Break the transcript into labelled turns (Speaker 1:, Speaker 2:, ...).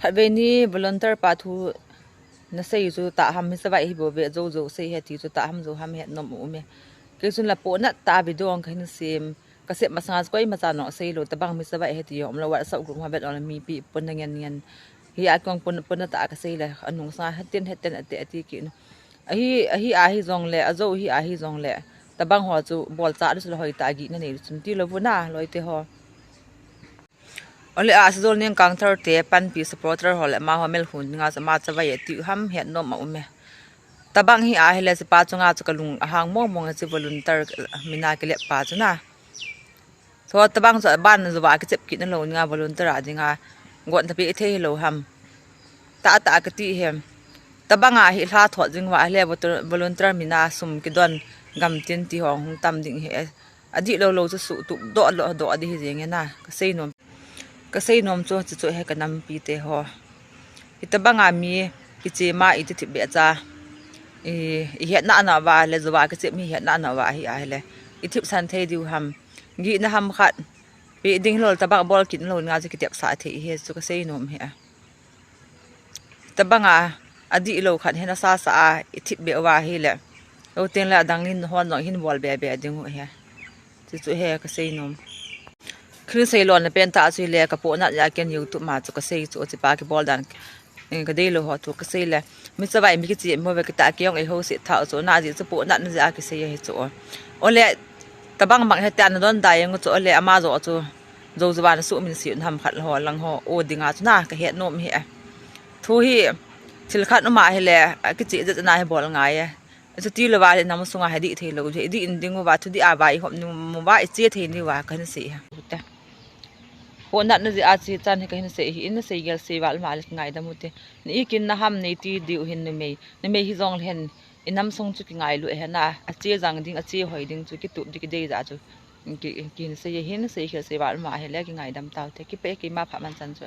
Speaker 1: หัดเวนี้บอลเตอร์ปาทูนั่นใส่จูตาหำมิสบายฮิบเวโจโจใส่เฮติจูตาหำโจหำเฮนนมอุเมก็จุนละปนัดตาบิดวงกันเซมก็เสพมาสังสก้อยมาจานเนาะใส่โลตะบังมิสบายเฮติยอมละวัดสักกลุ่มฮาเบตออนมีปีปนเงินฮิอากองปนตาก็ใส่เลยอันนุ่งสาเฮตินอติกินอาฮิจงเล่อโจฮิอาฮิจงเล่ตะบังหัวจูบอลจ่าดุสละหอยตากินั่นเองจุนที่เราพูน่าลอยเตหอoleh asdol ning counter te pan pi supporter hol ma homel hun nga sama chawai ti ham het no ma ume tabang hi a hele se pa chunga chukalung ahang mong mong che volunteer mina ke le pa chuna so tabang so ban zuwa ke chep ki na lo nga volunteer a dinga gon ta pi the lo ham ta ka ti hem tabang a hi hla tho jingwa hele volunteer mina sum ki don gam tin ti hong tam ding he adi lo chu su tu do adi hi jeng na ka sei noก็ใส่นมจ้าให้กันนำปีเตหออิตาบังอามีกิจมาอิติทิเบจ้าเห็ดหน้าว่าเลยจะว่ากิจมีเห็ดหน้าว่าฮิอาเลยอิทิบสันเทดิวหำกีนะหำขัดปีดิ้งโลตาบังบอลกินโลงาจะกิจสาธิเฮสุก็ใส่นมเฮตาบังอดีโลขัดเฮนัสสาอิทิบเบว่าฮิเลยเราเตียงละดังนินหัวหน่อยหินบอลเบดิ้งหัวเฮจุเฮก็ใส่นมคือใส่หลอนเป็นตาสุยเล่กับปนัดยาเกนยูตุมาจุกเซยจุจิปากิบอลดันก็ได้โลหะจุกเซยเลยมิสบายมีกิจมัวเวกตาเกียงไอโฮสิท้าจุน่าจิจุปนัดนั่นจะกิเซยจุโอเล่ตะบังบังให้แต่นโดนได้ยังจุโอเล่อามาจุจบานสุมินสินทำขัดหอลังหอโอดิงาจุน่าก็เห็ดนมเฮทุฮีทิลขัดนมาให้เล่กิจจะน่าให้บอลง่ายจุดที่เราว่าเนี่ยนำมาส่งให้ดีเทลเลยดีอินดิ้งว่าทุกที่อาบายหอมนุ่มว่าเจี๊ยเทนี่ว่ากันสิคนนั้นนี่อาจจะจันให้กันเสียหินเสียเกลเสียวัลมาเล็กง่ายดมุตินี่กินน้ำนี่ตีดิวหินนี่ไม่ฮิจงเห็นอินน้ำส่งจุกง่ายลุยเห็นนะอาเจียจังดิ้งอาเจียหอยดิ้งจุกตุบดิ้งเดียจ้าจุกินเสียหินเสียเกลเสียวัลมาเห็นแล้วกินง่ายดำเต่าแต่กิเป๊ะกินมาผ่ามันจันจุ